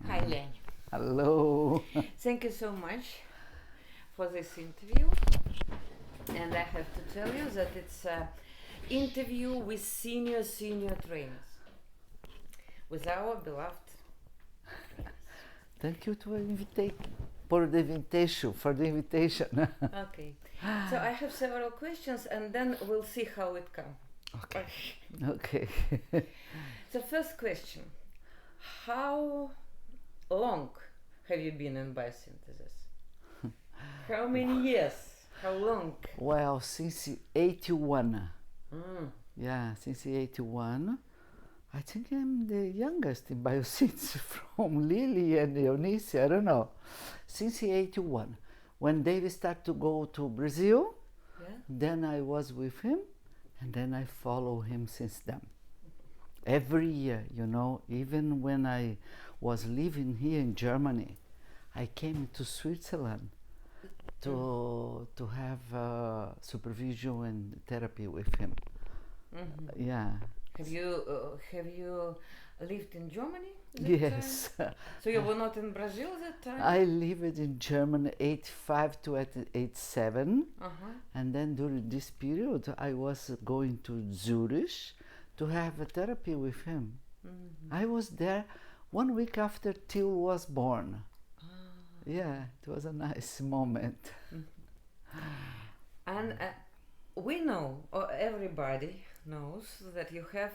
Hi, Liane. Hello. Thank you so much for this interview. And I have to tell you that it's an interview with senior trainers, with our beloved trainers. Thank you for the invitation. Okay. So I have several questions, and then we'll see how it comes. Okay. Okay. So first question: how long have you been in biosynthesis? How many years? How long? Well, since 81. Mm. Yeah, since 81. I think I'm the youngest in biosynthesis from Lily and Eunice, I don't know. Since 81. When David started to go to Brazil, then I was with him, and then I follow him since then. Every year, even when I was living here in Germany, I came to Switzerland to have supervision and therapy with him. Mm-hmm. Yeah. Have you lived in Germany? Yes. So you were not in Brazil that time? I lived in Germany 85 to 87, and then during this period I was going to Zurich to have a therapy with him. Mm-hmm. I was there 1 week after Till was born. Yeah, it was a nice moment. And we know, or everybody knows, that you have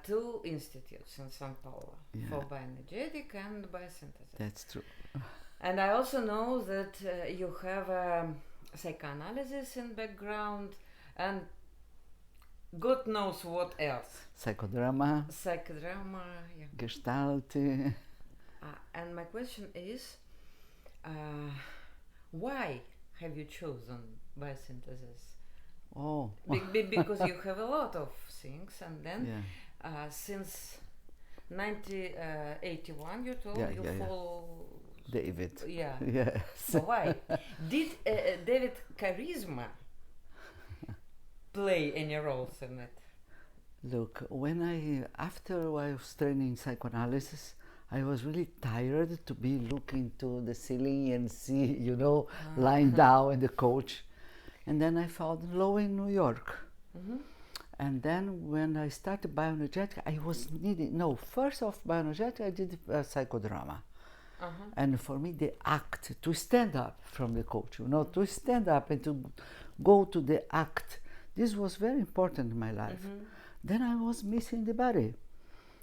two institutes in São Paulo for Bioenergetic and Biosynthesis. That's true. And I also know that you have psychoanalysis in background and God knows what else. Psychodrama, yeah. Gestalt. And my question is, why have you chosen biosynthesis? Oh. Because you have a lot of things, and then since 1981 you told you follow David. Yeah. Yes. So why? Did David charisma play any roles in it? Look, after I was training psychoanalysis, I was really tired to be looking to the ceiling and see, lying down in the couch. And then I found Law in New York. Mm-hmm. And then when I started Bioenergetic, I was first of Bioenergetic, I did psychodrama. And for me, the act, to stand up from the couch, to stand up and to go to the act, this was very important in my life. Mm-hmm. Then I was missing the body.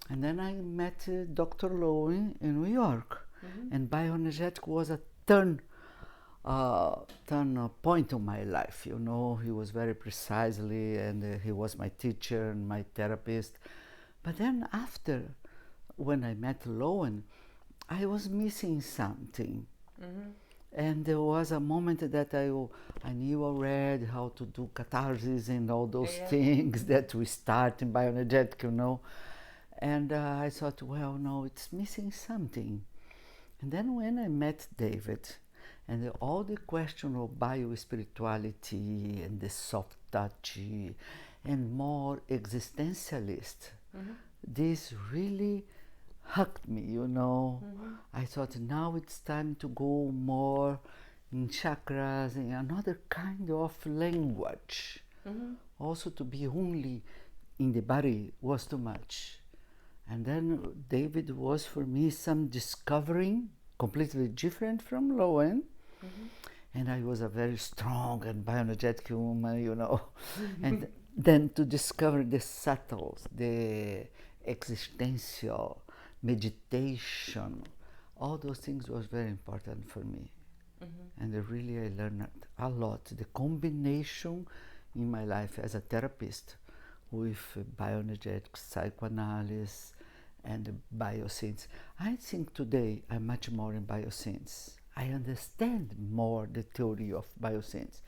And then I met Dr. Lowe in New York. Mm-hmm. And Bioenergetic was a turn point in my life. He was very precisely, and he was my teacher and my therapist. But then after, when I met Lowen, I was missing something. Mm-hmm. And there was a moment that I knew already how to do catharsis and all those things that we start in Bioenergetic, And I thought, well, no, it's missing something. And then when I met David, and all the question of bio-spirituality and the soft touch and more existentialist, this really hugged me, I thought now it's time to go more in chakras and another kind of language. Also to be only in the body was too much. And then David was for me some discovering, completely different from Lowen. And I was a very strong and bioenergetic woman, And then to discover the subtles, the existential, meditation, all those things was very important for me. And really I learned a lot. The combination in my life as a therapist with bioenergetic psychoanalysis and biosynthesis. I think today I'm much more in biosynthesis. I understand more the theory of biosynthesis.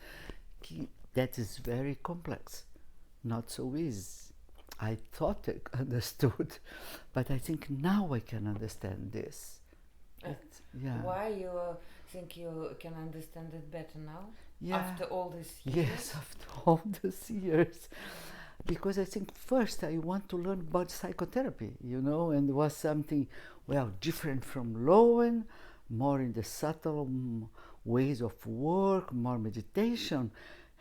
That is very complex, not so easy. I thought I understood, but I think now I can understand this. Why you think you can understand it better now? Yeah. After all these years? Yes, after all these years. because I think first I want to learn about psychotherapy, you know, and it was something, well, different from Lowen, more in the subtle ways of work, more meditation.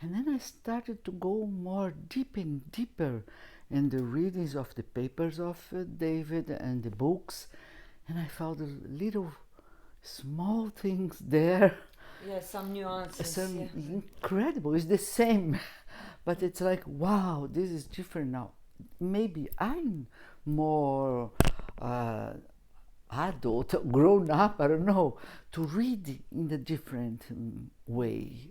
And then I started to go more deep and deeper in the readings of the papers of David and the books. And I found little small things there. Yeah, some nuances. Some Yeah. incredible. It's the same, but it's like, wow, this is different now. Maybe I'm more adult, grown up, I don't know, to read in a different way.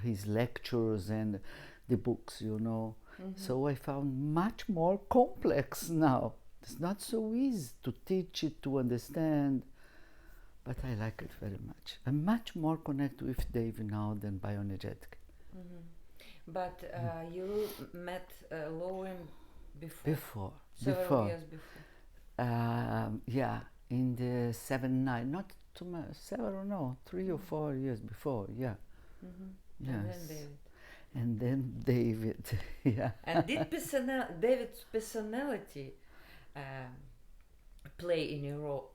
His lectures and the books, you know. So I found much more complex now. It's not so easy to teach it, to understand, but I like it very much. I'm much more connected with Dave now than Bioenergetic. But you met Lowen before? Several Several years before. Yeah, in the 79, not too much, several, no, 3 or 4 years before, yeah. Yes. And then David. And then David, yeah. And did David's personality play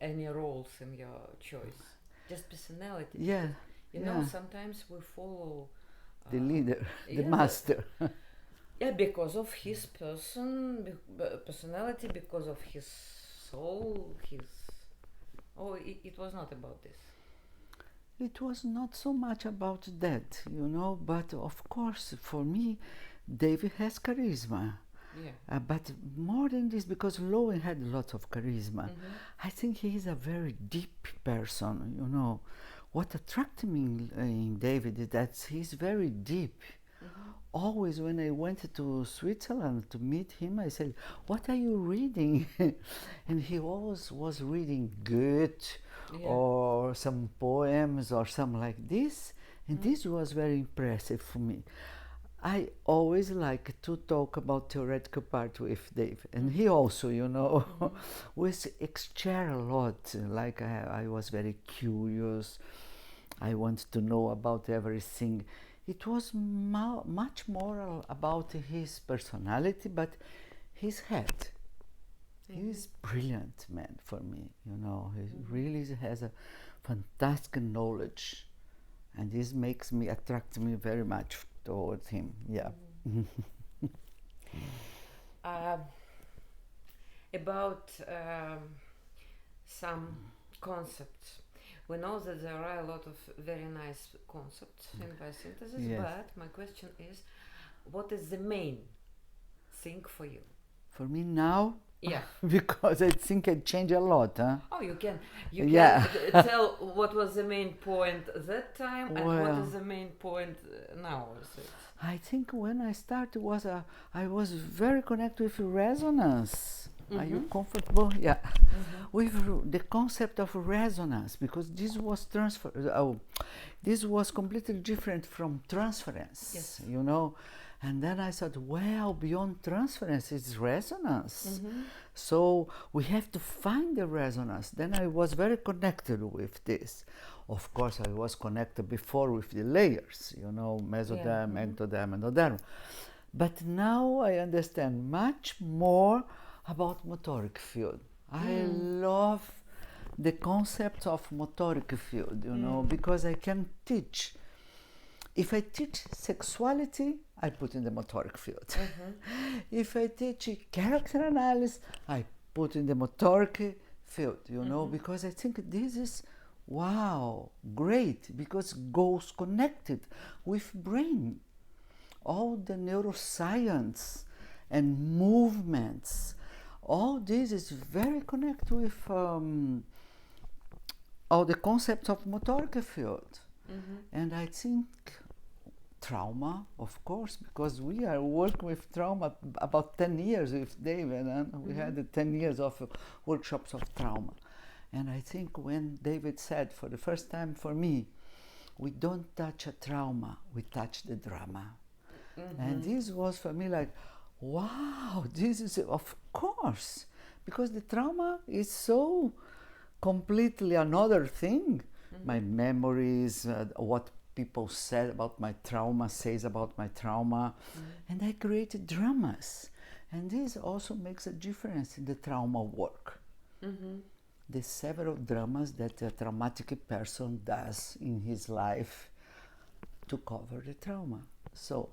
any roles in your choice? Just personality? Yeah. You know, sometimes we follow the leader, the yeah, master. Yeah, because of his personality, because of his soul, it was not about this. It was not so much about that, you know, but of course, for me, David has charisma. Yeah. But more than this, because Lowen had lots of charisma, I think he is a very deep person, you know. What attracted me in David is that he's very deep. Always when I went to Switzerland to meet him, I said, "What are you reading?" And he always was reading Goethe or some poems or something like this. And this was very impressive for me. I always like to talk about theoretical part with Dave, and he also, you know, we exchange a lot. Like I was very curious. I wanted to know about everything. It was much more about his personality, but his head. He's brilliant man for me, you know. He really has a fantastic knowledge, and this makes me attract me very much towards him. Yeah. About some concepts. We know that there are a lot of very nice concepts in biosynthesis, but my question is, what is the main thing for you? For me now? Yeah. Because I think I changed a lot, huh? Oh, you can tell what was the main point that time and what is the main point now. I think when I started I was very connected with resonance. Are you comfortable? Yeah. With the concept of resonance, because this was this was completely different from transference, you know. And then I thought, well, beyond transference is resonance. So we have to find the resonance. Then I was very connected with this. Of course, I was connected before with the layers, you know, mesoderm, ectoderm, endoderm. But now I understand much more about motoric field. I love the concept of motoric field, you know, because I can teach. If I teach sexuality, I put in the motoric field. If I teach character analysis, I put in the motoric field, you know, because I think this is, wow, great, because goes connected with brain. All the neuroscience and movements, all this is very connected with all the concepts of motoric field. And I think trauma, of course, because we are working with trauma about 10 years with David, and we had 10 years of workshops of trauma. And I think when David said for the first time for me, we don't touch a trauma, we touch the drama. And this was for me like, wow, this is, of course, because the trauma is so completely another thing. My memories, what people said about my trauma, says about my trauma, and I created dramas. And this also makes a difference in the trauma work. The several dramas that a traumatic person does in his life to cover the trauma. So,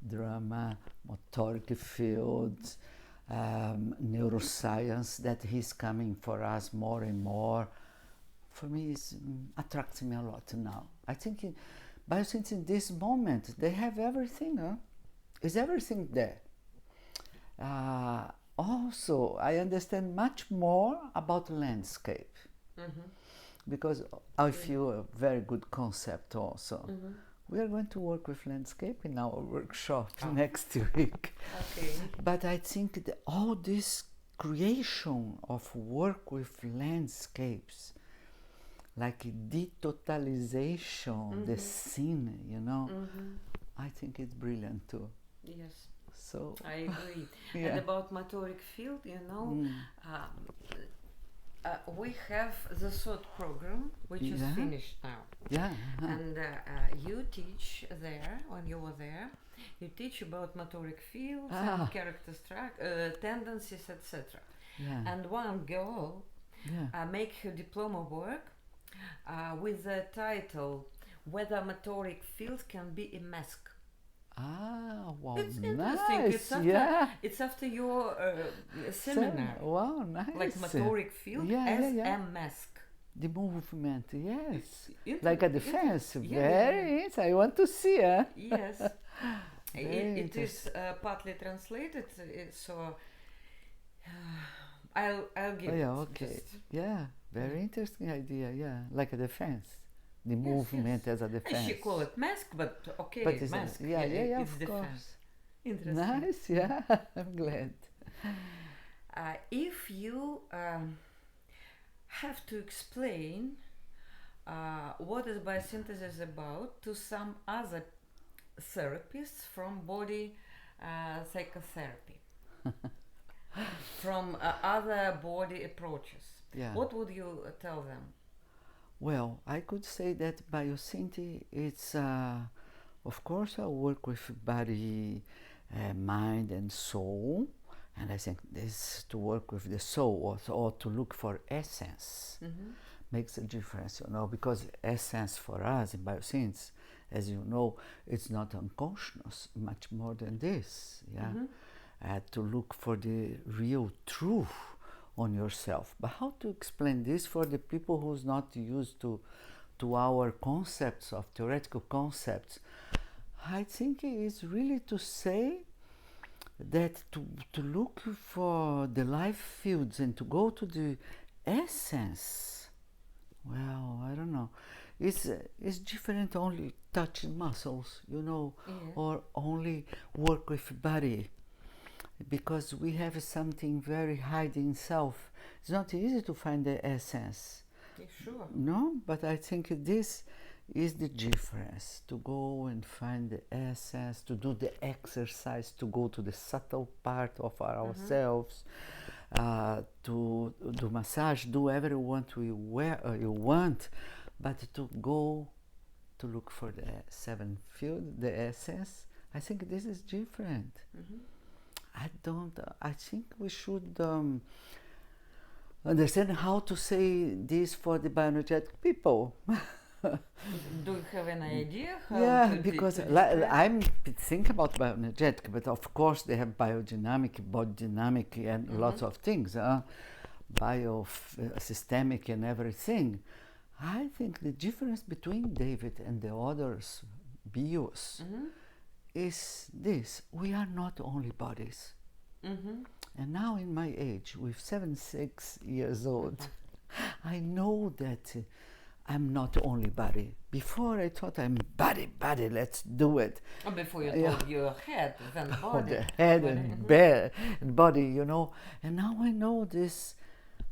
drama, motoric fields, neuroscience that is coming for us more and more. For me, it attracts me a lot now. I think biosynthesis in this moment, they have everything. Is everything there? Also, I understand much more about landscape because I feel a very good concept also. We are going to work with landscape in our workshop next week. Okay. But I think that all this creation of work with landscapes, like detotalization, the scene, you know, I think it's brilliant too. Yes. So I agree. Yeah. And about motoric field, you know, we have the third program, which is finished now. Yeah. And you teach there, when you were there, you teach about motoric fields and character tendencies, etc. Yeah. And one girl make her diploma work with the title "Whether Motoric Fields Can Be a Mask." Wow, It's interesting. nice. It's after your seminar. Wow, nice. Like motoric field as a mask. The movement, yes. It's Like a defense. Yeah, Very interesting. I want to see it. Yes. Very It is partly translated, so I'll give it. Okay. Just. Yeah, very interesting idea. Yeah, like a defense. The movement as a defense. She call it mask, but okay, But it's mask. yeah, it's of defense. course. Interesting. Nice, yeah. I'm glad. If you have to explain what is biosynthesis about to some other therapists from body psychotherapy, from other body approaches, what would you tell them? Well, I could say that biosynthesis, it's, of course, I work with body, mind and soul, and I think this to work with the soul or to look for essence makes a difference, you know, because essence for us in biosynthesis, as you know, it's not unconscious, much more than this, to look for the real truth on yourself. But how to explain this for the people who's not used to our concepts of theoretical concepts? I think it is really to say that to look for the life fields and to go to the essence, well, I don't know, it's different only touching muscles, you know, or only work with body, because we have something very hiding in self. It's not easy to find the essence. Sure. No, but I think this is the difference, to go and find the essence, to do the exercise, to go to the subtle part of ourselves, to do massage, do whatever you want, but to go to look for the seventh field, the essence. I think this is different. I think we should understand how to say this for the bioenergetic people. Do you have an idea how to because describe? I'm thinking about bioenergetic, but of course they have biodynamic, body dynamic, and lots of things, biosystemic and everything. I think the difference between David and the others, bios, is this: we are not only bodies. And now in my age, with 76 years old, I know that I'm not only body. Before I thought I'm body, let's do it. Before you told your head, then body. Oh, the head and body, you know. And now I know this,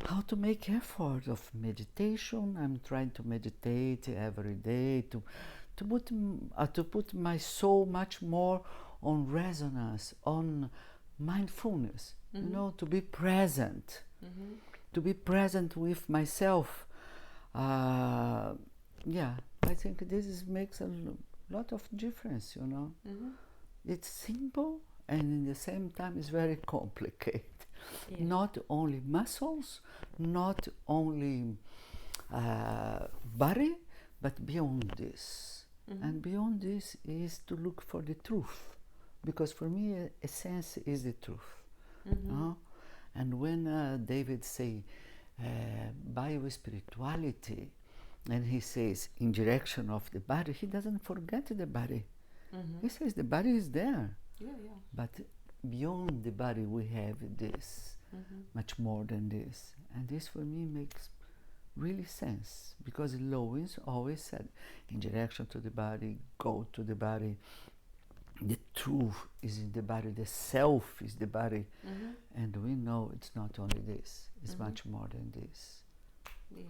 how to make effort of meditation. I'm trying to meditate every day to put my soul much more on resonance, on mindfulness, you know, to be present with myself. Yeah, I think makes a lot of difference, you know. Mm-hmm. It's simple and in the same time it's very complicated. Yes. Not only muscles, not only body, but beyond this. Mm-hmm. And beyond this is to look for the truth. Because for me, essence is the truth. Mm-hmm. And when David say biospirituality, and he says in direction of the body, he doesn't forget the body. Mm-hmm. He says the body is there. Yeah, yeah. But beyond the body we have this, much more than this. And this for me makes really sense, because Lois always said, in direction to the body, go to the body. The truth is in the body, the self is the body. And we know it's not only this, it's much more than this. Yes.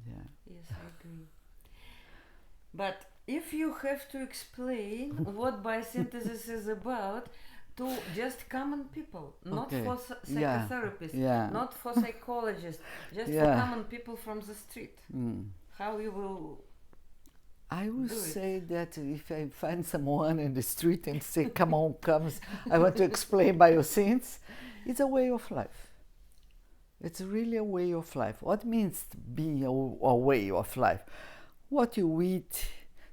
Yeah. Yes, I agree. But if you have to explain what biosynthesis is about to just common people, not for psychotherapists, not for psychologists, just for common people from the street, how you will I would say that if I find someone in the street and say, come on, I want to explain biosynthesis, it's a way of life. It's really a way of life. What means being a way of life? What you eat,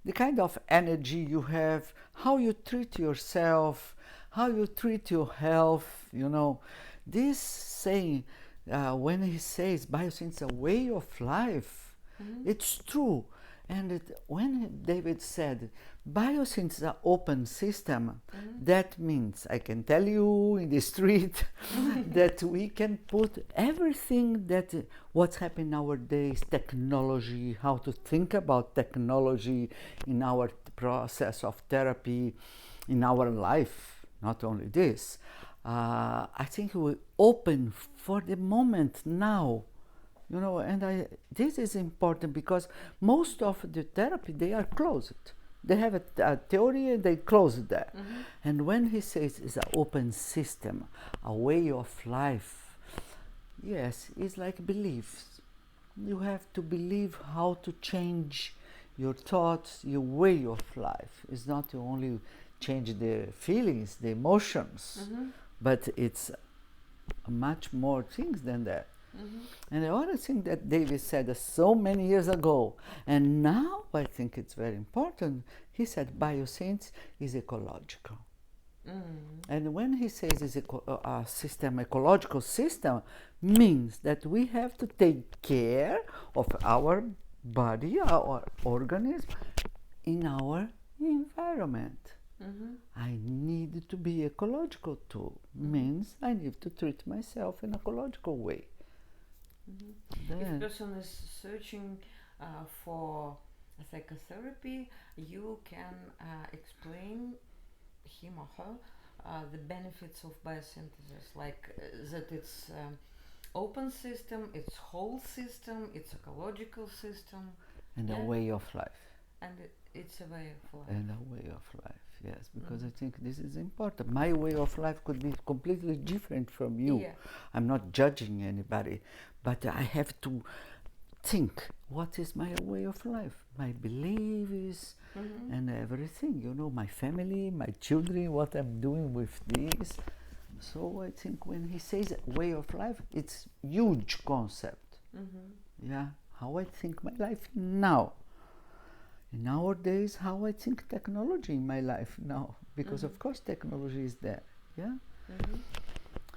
the kind of energy you have, how you treat yourself, how you treat your health, you know. This saying, when he says biosynthesis is a way of life, it's true. And when David said biosynthesis is an open system, that means I can tell you in the street that we can put everything that what's happening nowadays, technology, how to think about technology in our process of therapy, in our life, not only this. I think we open for the moment now. You know, and this is important because most of the therapy, they are closed. They have a theory and they close it there. And when he says it's an open system, a way of life, yes, it's like beliefs. You have to believe how to change your thoughts, your way of life. It's not to only change the feelings, the emotions, but it's much more things than that. And the other thing that David said so many years ago, and now I think it's very important, he said biosynthesis is ecological. And when he says it's a system, ecological system, means that we have to take care of our body, our organism, in our environment. I need to be ecological too. Means I need to treat myself in an ecological way. If a person is searching for psychotherapy, you can explain him or her the benefits of biosynthesis, like that it's open system, it's whole system, it's ecological system. And a way of life. And it's a way of life. And a way of life, yes, because I think this is important. My way of life could be completely different from you. Yeah. I'm not judging anybody, but I have to think, what is my way of life? My beliefs and everything, you know, my family, my children, what I'm doing with this. So I think when he says way of life, it's huge concept. Yeah, how I think my life now. Nowadays, how I think technology in my life now, because of course technology is there. Yeah.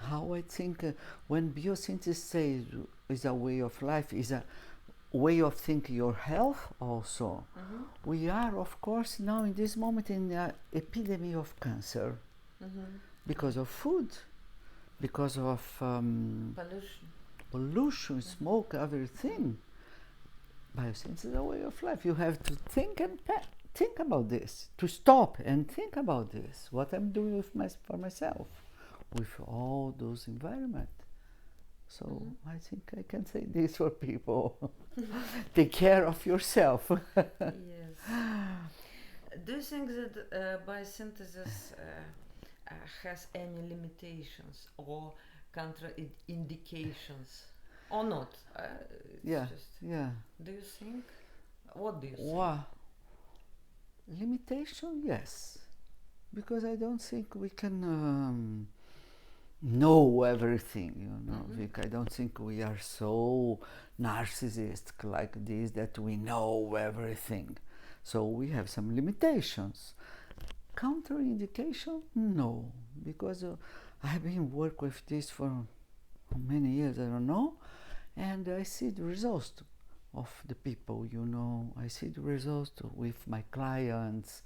How I think when biosynthesis says is a way of life, is a way of thinking your health also. We are, of course, now in this moment in the epidemic of cancer because of food, because of pollution, smoke, everything. Biosynthesis is a way of life. You have to think and think about this, to stop and think about this, what I'm doing for myself, with all those environment. So I think I can say this for people. Take care of yourself. Yes. Do you think that biosynthesis has any limitations or contraindications or not? Yeah. Do you think? What do you think? Wow. Limitation, yes. Because I don't think we can know everything, Vika. I don't think we are so narcissistic like this that we know everything. So we have some limitations. Counterindication, no, because I have been working with this for many years, I don't know, and I see the results of the people, I see the results with my clients.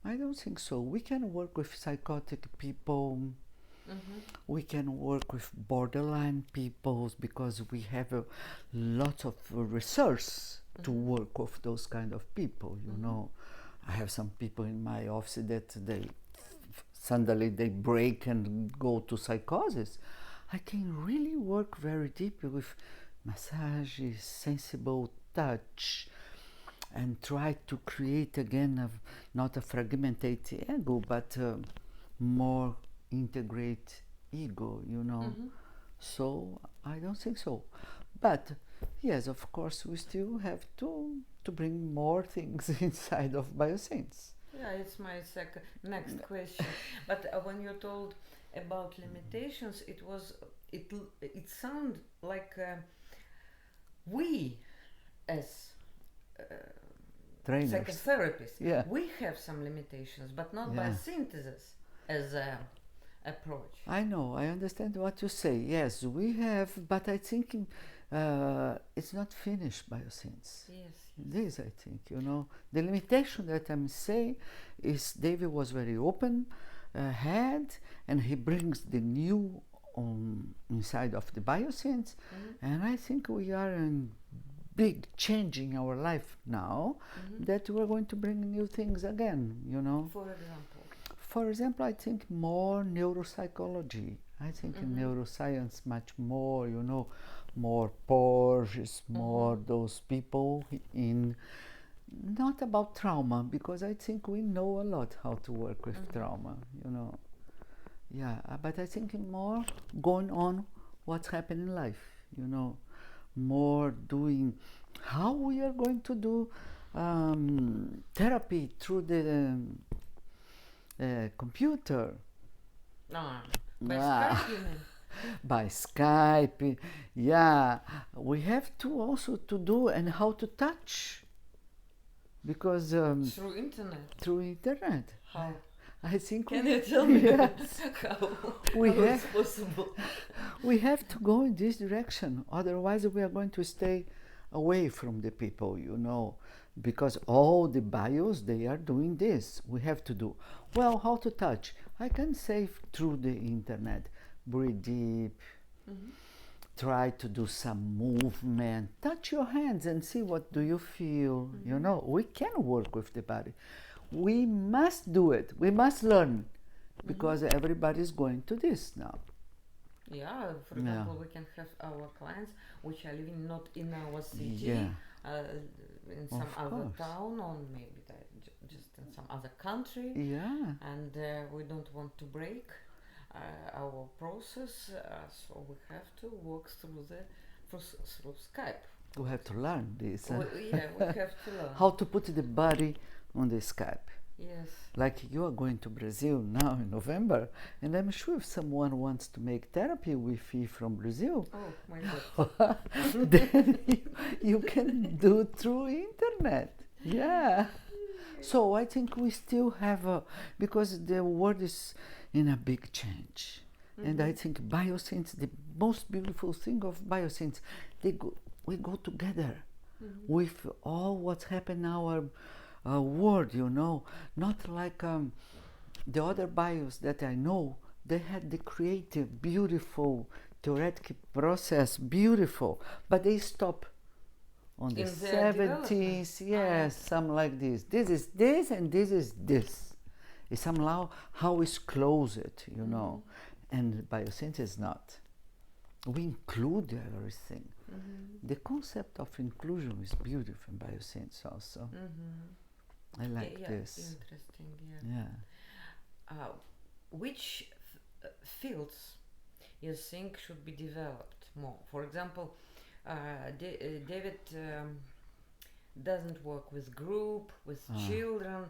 I don't think so. We can work with psychotic people. We can work with borderline people because we have a lot of research to work with those kind of people, I have some people in my office that they suddenly they break and go to psychosis. I can really work very deeply with massages, sensible touch, and try to create again not a fragmented ego, but more integrate ego, So I don't think so. But yes, of course, we still have to bring more things inside of Biosynthesis. Yeah, it's my next question. But when you told about limitations, it sounded like we as Trainers. psychotherapists, we have some limitations, but not biosynthesis as a approach. I know, I understand what you say. Yes, we have, but I think it's not finished biosynthesis. Yes. This, I think, the limitation that I'm saying is David was very open head, and he brings the new inside of the biosynthesis, and I think we are in big change in our life now that we're going to bring new things again, For example, I think more neuropsychology. I think in neuroscience much more, more Porges, more those people in, not about trauma, because I think we know a lot how to work with trauma, Yeah, but I think more going on what's happening in life, more doing how we are going to do therapy through the computer. By Skype, you mean? By Skype, yeah. We have to also to do and how to touch, because through internet. Through internet. How? I think. Can you tell me how it's possible? We have to go in this direction. Otherwise, we are going to stay away from the people, because all the bios, they are doing this. We have to do. Well, how to touch? I can say through the internet. Breathe deep. Try to do some movement. Touch your hands and see what do you feel. We can work with the body. We must do it. We must learn, because everybody is going to this now. Yeah, for example, we can have our clients which are living not in our city, in some other town, or maybe just in some other country. Yeah. And we don't want to break our process, so we have to work through Skype. We have to learn this. We have to learn. How to put the body on the Skype. Yes. Like you are going to Brazil now in November, and I'm sure if someone wants to make therapy with you from Brazil, oh my God, then you can do it through internet. Yeah. So I think we still have because the world is in a big change, and I think biosynthesis, the most beautiful thing of biosynthesis, we go together with all what's happened in our world, not like the other bios that I know. They had the creative, beautiful, theoretical process, beautiful, but they stop on the 70s, yes, something like this. This is this and this is this. It's somehow how it's closed, and biosynthesis is not. We include everything. The concept of inclusion is beautiful in biosynthesis also. I like this. Interesting, yeah. Which fields you think should be developed more? For example, David doesn't work with group, with children.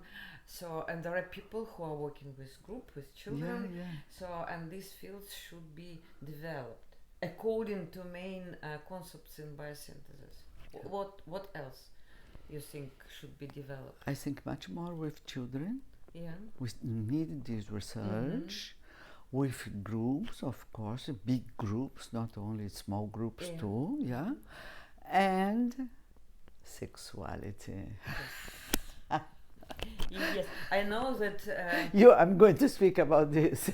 So, and there are people who are working with group, with children. So, and these fields should be developed according to main concepts in biosynthesis. What else you think should be developed? I think much more with children. Yeah. We need this research with groups, of course, big groups, not only small groups too, and sexuality. Yes, I know that. I'm going to speak about this.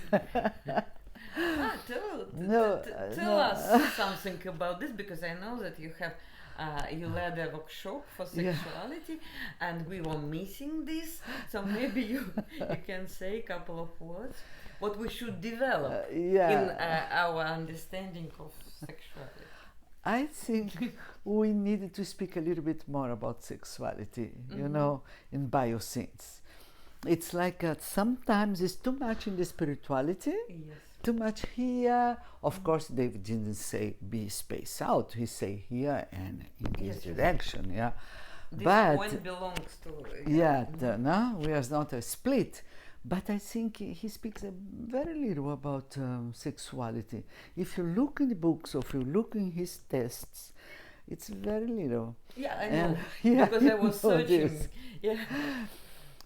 Tell us something about this, because I know that you have. You led a workshop for sexuality, and we were missing this. So maybe you can say a couple of words what we should develop in our understanding of sexuality. I think we needed to speak a little bit more about sexuality, you know, in biosynthesis. It's like sometimes it's too much in the spirituality, too much here. Of course, David didn't say be spaced out. He say here and in this direction, This but point belongs to no, we are not a split. But I think he speaks very little about sexuality. If you look in the books, or if you look in his tests, it's very little. Yeah, I know. Because I was searching. Yeah.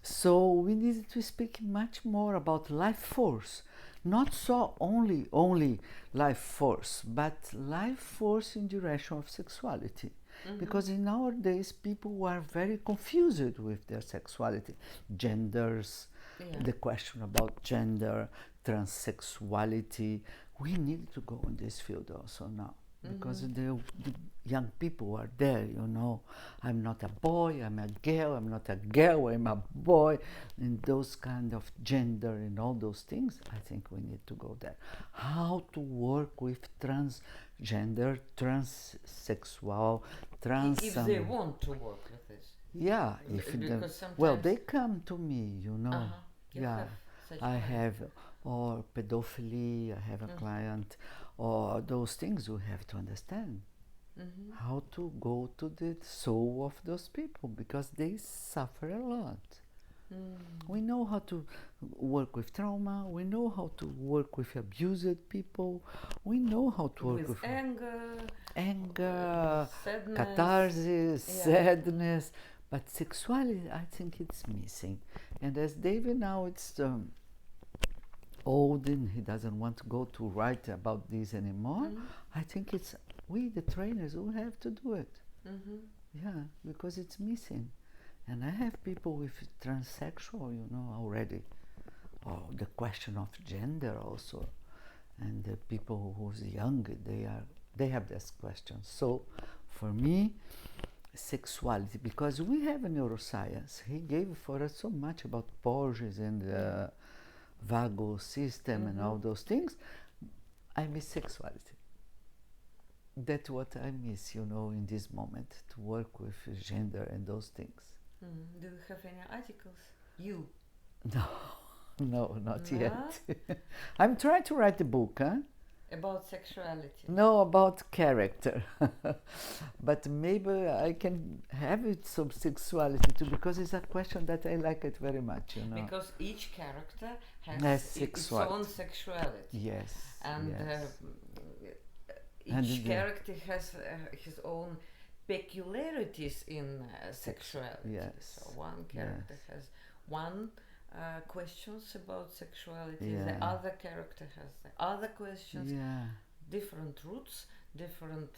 So we needed to speak much more about life force. Not so only life force, but life force in direction of sexuality. Because in nowadays people are very confused with their sexuality, genders, the question about gender, transsexuality. We need to go in this field also now, because the young people are there, you know. I'm not a boy, I'm a girl, I'm not a girl, I'm a boy, and those kind of gender and all those things, I think we need to go there. How to work with transgender, transsexual, if they want to work with this. Yeah, well, they come to me, you know. I have, or pedophilia, I have a client, or those things we have to understand. How to go to the soul of those people, because they suffer a lot. We know how to work with trauma, we know how to work with abused people, we know how to work with anger, sadness. Catharsis, sadness, but sexuality, I think it's missing. And as David now it's old and he doesn't want to go to write about this anymore, I think it's we, the trainers, who have to do it. Because it's missing. And I have people with transsexual, you know, already. Or the question of gender also. And the people who's young, they have this question. So for me, sexuality, because we have a neuroscience. He gave for us so much about Porges and the vagal system and all those things. I miss sexuality. That's what I miss, you know, in this moment, to work with gender and those things. Do you have any articles? You? No, not yet. I'm trying to write a book, About sexuality? No, about character. But maybe I can have it some sexuality too, because it's a question that I like it very much, you know. Because each character has its own sexuality. Yes. And each character has his own peculiarities in sexuality. Yes. So one character has one questions about sexuality, the other character has the other questions, different roots, different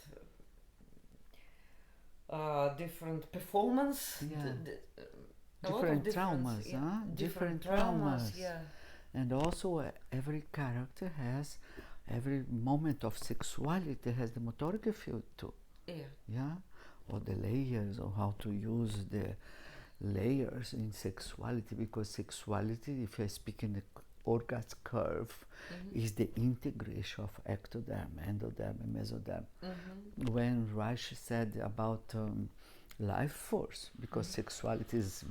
performance, different traumas, different traumas. And also every character has, every moment of sexuality has the motoric field too. Or the layers, or how to use the layers in sexuality, because sexuality, if I speak in the orgasm curve, is the integration of ectoderm, endoderm, and mesoderm. When Reich said about life force, because sexuality is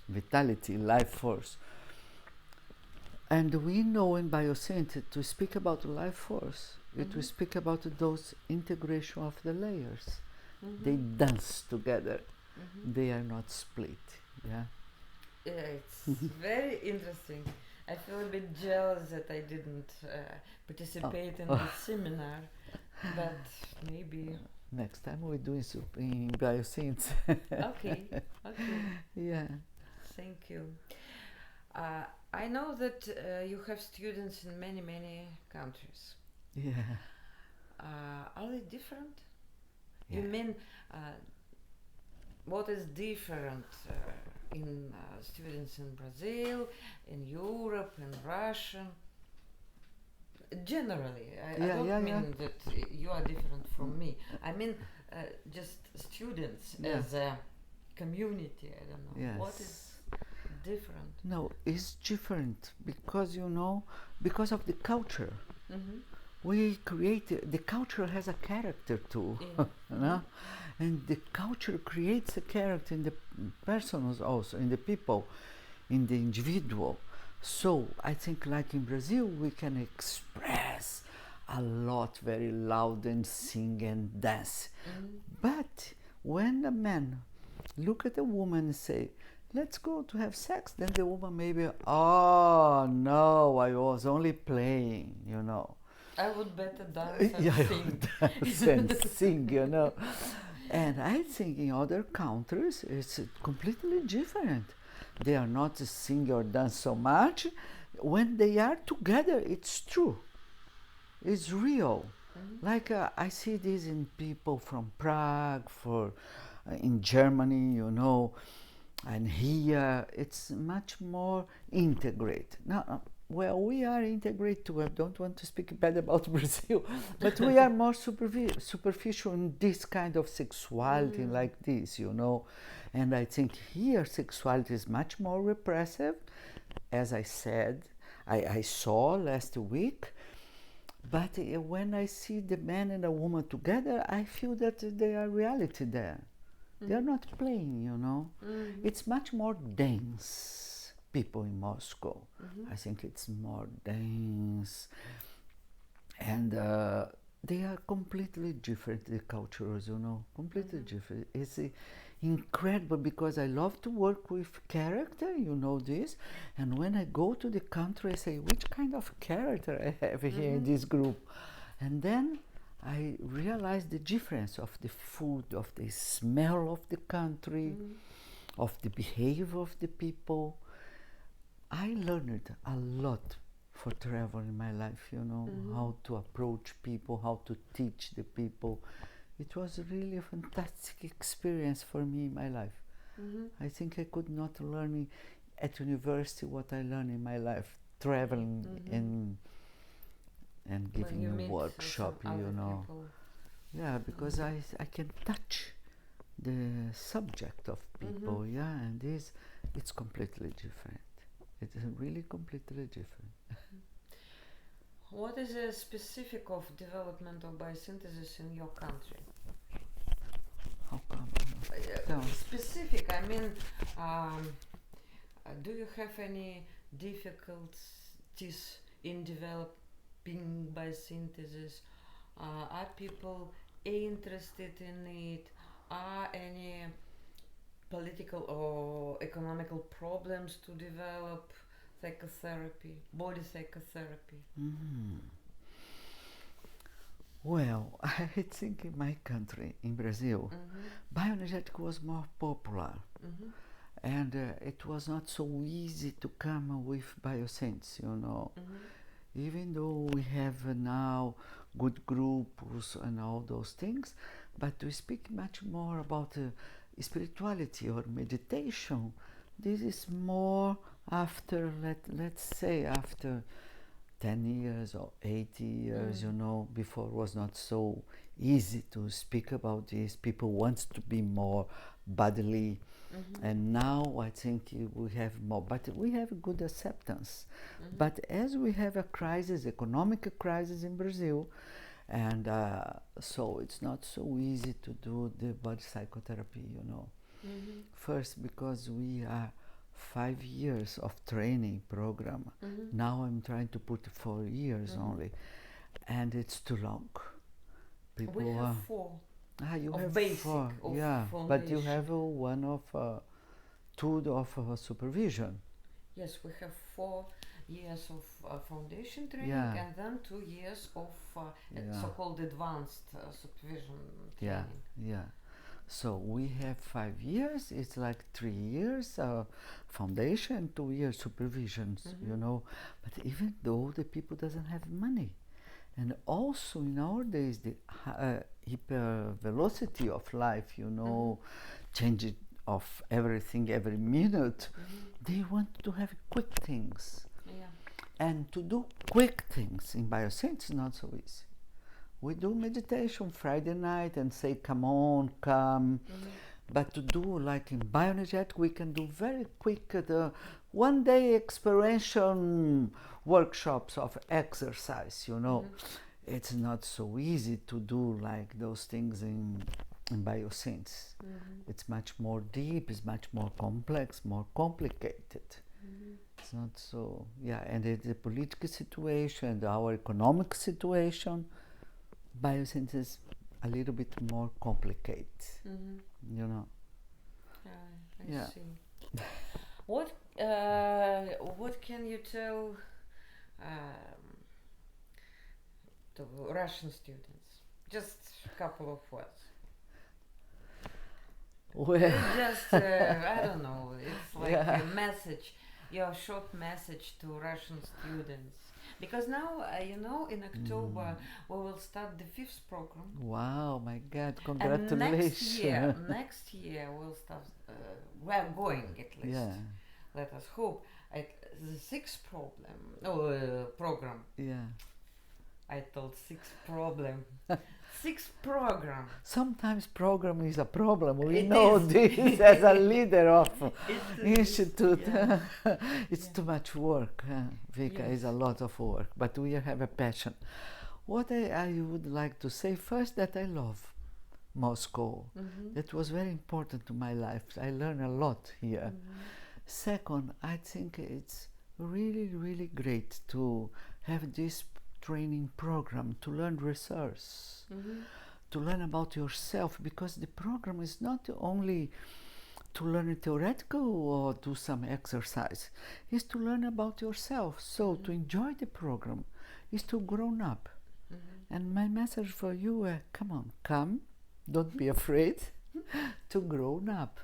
vitality, life force. And we know in biosynthesis, to speak about life force, it will speak about those integration of the layers. They dance together. They are not split. Yeah. Yeah, it's very interesting. I feel a bit jealous that I didn't participate in the seminar, but maybe. Next time we're doing in biosynthesis. Okay, okay. Yeah. Thank you. I know that you have students in many, many countries. Yeah. Are they different? Yeah. You mean what is different in students in Brazil, in Europe, in Russia? Generally, I don't mean that you are different from me. I mean just students as a community. I don't know. Yes. What is different? No, it's different because because of the culture. We create the culture has a character too, you know, and the culture creates a character in the persons also, in the people, in the individual. So I think like in Brazil we can express a lot very loud and sing and dance. But when a man look at a woman and say, let's go to have sex, then the woman maybe, oh no, I was only playing, you know. I would better dance and sing. Dance and sing, you know. And I think in other countries it's completely different. They are not sing or dance so much. When they are together, it's true. It's real. Like I see this in people from Prague, in Germany, you know, and here it's much more integrated. Now, well, we are integrated too. I don't want to speak bad about Brazil, but we are more superficial in this kind of sexuality like this, you know. And I think here sexuality is much more repressive, as I said, I saw last week. But when I see the man and a woman together, I feel that there are reality there. They are not playing, you know. It's much more dense. People in Moscow, I think it's more dense, and they are completely different. The cultures, you know, completely different. It's incredible because I love to work with character, you know this, and when I go to the country, I say, which kind of character I have here in this group, and then I realize the difference of the food, of the smell of the country, of the behavior of the people. I learned a lot for travel in my life, you know, how to approach people, how to teach the people. It was really a fantastic experience for me in my life. I think I could not learn at university what I learned in my life, traveling and giving a workshop, you know. People. Yeah, because I can touch the subject of people, and it's completely different. It is really completely different. What is the specific of development of biosynthesis in your country? How come? Specific, I mean, do you have any difficulties in developing biosynthesis? Are people interested in it? Are any political or economical problems to develop psychotherapy, body psychotherapy? Well, I think in my country, in Brazil, bioenergetic was more popular, and it was not so easy to come with biosynthesis, you know. Even though we have now good groups and all those things, but we speak much more about spirituality or meditation. This is more after, let's say, after 10 years or 80 years, you know, before it was not so easy to speak about this. People want to be more bodily, and now I think we have more, but we have good acceptance. But as we have a crisis, economic crisis in Brazil, and so it's not so easy to do the body psychotherapy, you know. First, because we are 5 years of training program. Now I'm trying to put 4 years only, and it's too long. We have 4. You of have basic, four, of yeah, foundation. but you have one of two of supervision. Yes, we have 4 years of foundation training, Yeah. and then 2 years of Yeah. so-called advanced supervision Yeah, training. yeah. So we have 5 years. It's like 3 years foundation, 2 years supervisions. You know, but even though the people doesn't have money, and also nowadays the hyper velocity of life, you know, change of everything every minute, they want to have quick things. Yeah. And to do quick things in biosynthesis is not so easy. We do meditation Friday night and say, come on, come. But to do like in Bioenergetic, we can do very quick the one-day exploration workshops of exercise, you know. It's not so easy to do like those things in biosynthesis. It's much more deep, it's much more complex, more complicated. It's not so, yeah, and the political situation, our economic situation, biosynthesis a little bit more complicated, you know. I see. What can you tell to Russian students? Just a couple of words. Well, Just I don't know. It's like a message, your short message to Russian students. Because now, you know, in October we will start the 5th program. Wow, my God, congratulations. And next year we'll start, we're going at least, let us hope, at the 6th program. Yeah. I told 6th problem. 6th program. Sometimes program is a problem. We It know is. this as a leader of institute. Yeah. It's too much work. Vika, is a lot of work, but we have a passion. What I would like to say first, that I love Moscow. That was very important to my life. I learned a lot here. Second, I think it's really, really great to have this training program, to learn research, to learn about yourself, because the program is not only to learn theoretical or do some exercise, it's to learn about yourself. So to enjoy the program is to grow up. And my message for you, come on, come, don't be afraid to grow up.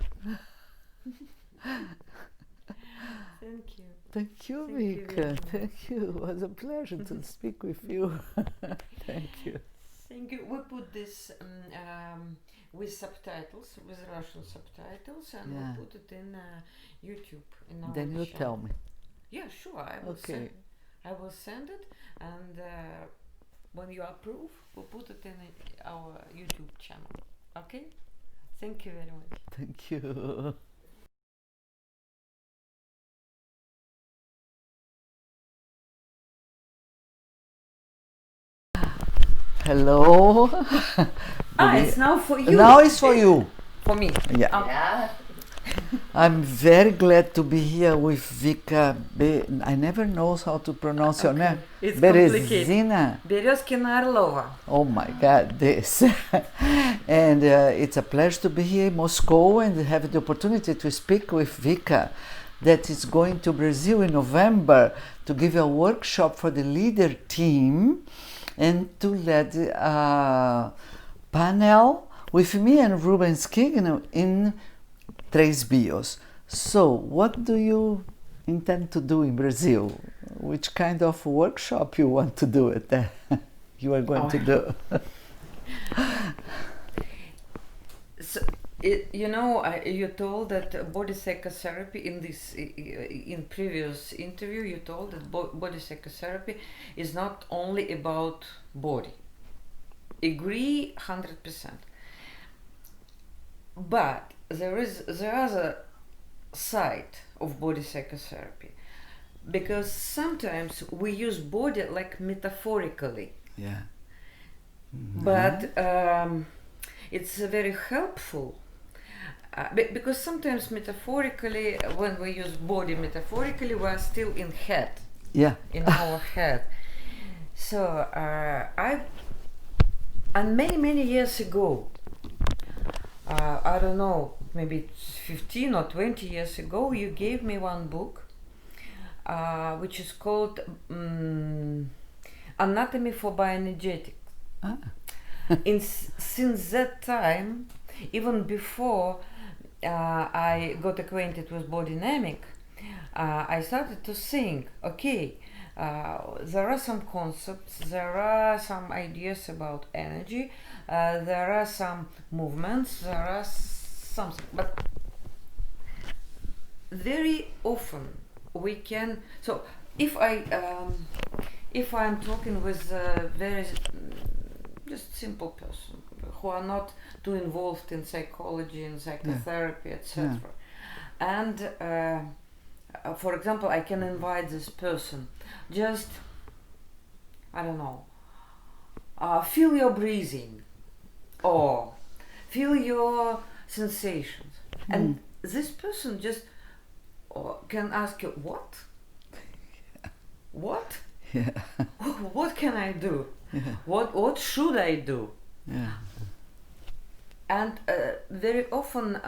Thank you. Thank you, Thank you Vika. very much. Thank you. It was a pleasure to speak with you. Thank you. Thank you. We put this with subtitles, with Russian subtitles, and we put it in YouTube. In our Then you channel. tell me. Yeah, sure. I will send it, and when you approve, we'll put it in our YouTube channel. Okay? Thank you very much. Thank you. Hello. It's now for you. Now it's for you. For me. Yeah. I'm very glad to be here with Vika. I never know how to pronounce your name. It's Berezkina-Orlova. Oh my God, this. And it's a pleasure to be here in Moscow and have the opportunity to speak with Vika, that is going to Brazil in November to give a workshop for the leader team and to lead a panel with me and Ruben Skigno in 3 Bios. So, what do you intend to do in Brazil? Which kind of workshop you want to do it there? You are going to do? So, you know, you told that body psychotherapy in previous interview. You told that body psychotherapy is not only about body. Agree 100%. But there is the other side of body psychotherapy, because sometimes we use body like metaphorically. Yeah. But it's very helpful. Because sometimes metaphorically, when we use body metaphorically, we are still in head. Yeah. In our head. So and many years ago, I don't know, maybe 15 or 20 years ago, you gave me one book which is called Anatomy for Bioenergetic. Ah. Since that time, even before I got acquainted with body dynamic, I started to think, okay, there are some concepts, there are some ideas about energy, there are some movements, there are something, but very often we can. So if I'm talking with a very just simple person who are not too involved in psychology and psychotherapy, etc. And for example, I can invite this person, just, I don't know, feel your breathing or feel your sensations. And this person just can ask you, what? What? Yeah. What can I do? Yeah. What should I do? Yeah. And very often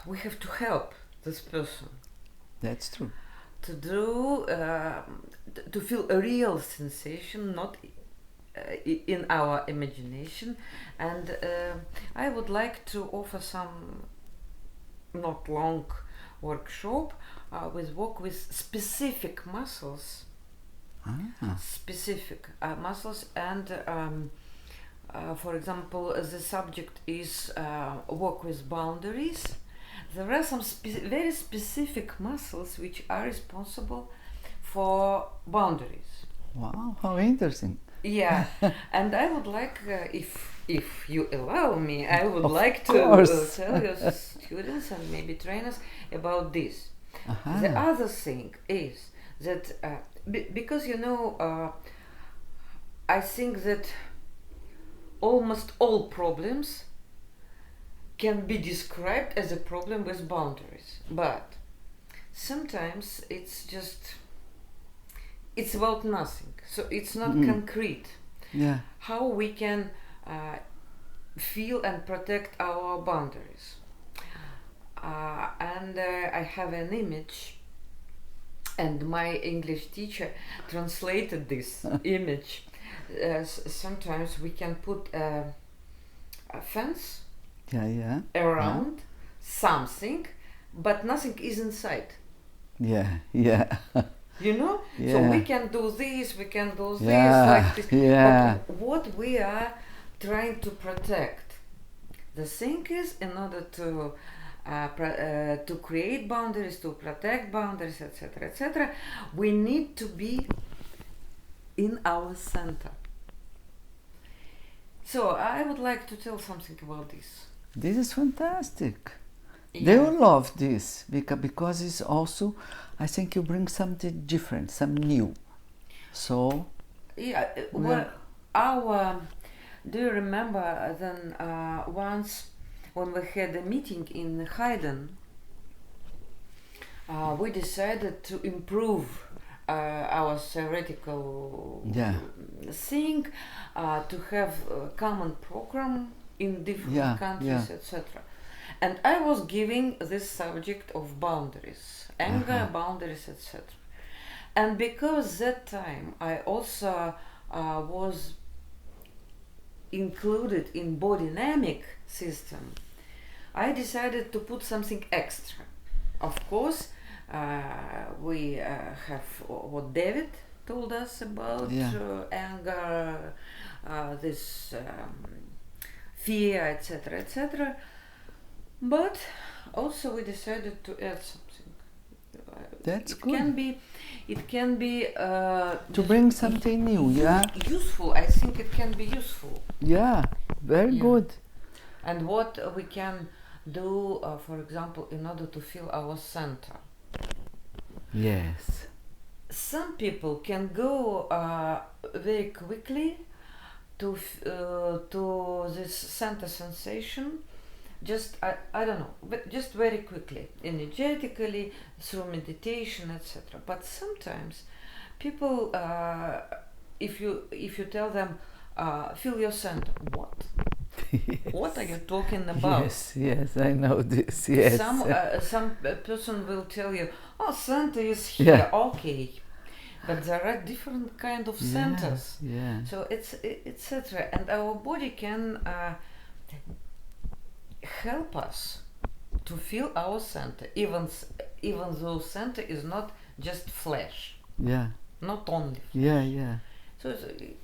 we have to help this person. That's true. To do, to feel a real sensation, not in our imagination. And I would like to offer some not long workshop with work with specific muscles. Specific muscles, and for example, the subject is work with boundaries. There are some very specific muscles which are responsible for boundaries. Wow, how interesting. Yeah, and I would like, if you allow me, I would Of like to tell your students and maybe trainers about this. The other thing is that because I think that almost all problems can be described as a problem with boundaries, but sometimes it's about nothing, so it's not concrete. Yeah. How we can feel and protect our boundaries. And I have an image, and my English teacher translated this image. Sometimes we can put a fence around something, but nothing is inside. Yeah. You know? Yeah. So we can do this, we can do this, like this. Yeah. But what we are trying to protect, the thing is, in order to create boundaries, to protect boundaries, etc., etc., we need to be in our center. So I would like to tell something about this. This is fantastic. Yeah. They will love this because it's also, I think you bring something different, some new. So yeah, do you remember then once when we had a meeting in Haydn, we decided to improve our theoretical thing, to have a common program in different countries, etc. And I was giving this subject of boundaries, anger, boundaries, etc. And because that time I also was included in body dynamic system, I decided to put something extra. Of course, we have what David told us about anger, this fear, etc., etc. But also we decided to add something. That's good. It can be to bring something new, useful. I think it can be useful. Yeah, very good. And what we can do, for example, in order to feel our center. Yes. Some people can go very quickly to this center sensation, just I don't know, but just very quickly, energetically, through meditation, etc. But sometimes people, if you tell them feel your center, what? What are you talking about? Yes, I know this. Yes. Some person will tell you, oh, Santa is here. Okay, but there are different kind of Santas. Yeah. So it's etc. And our body can help us to feel our Santa, even though Santa is not just flesh. Yeah. Not only. Yeah. So it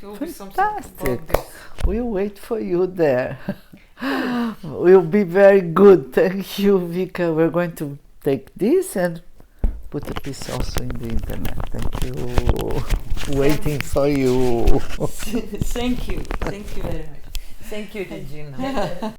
will be something Fantastic. about this. We'll wait for you there. Will be very good. Thank you, Vika. We're going to take this and put a piece also in the internet. Thank you. Waiting for you. Thank you. Thank you very much. Thank you, Regina.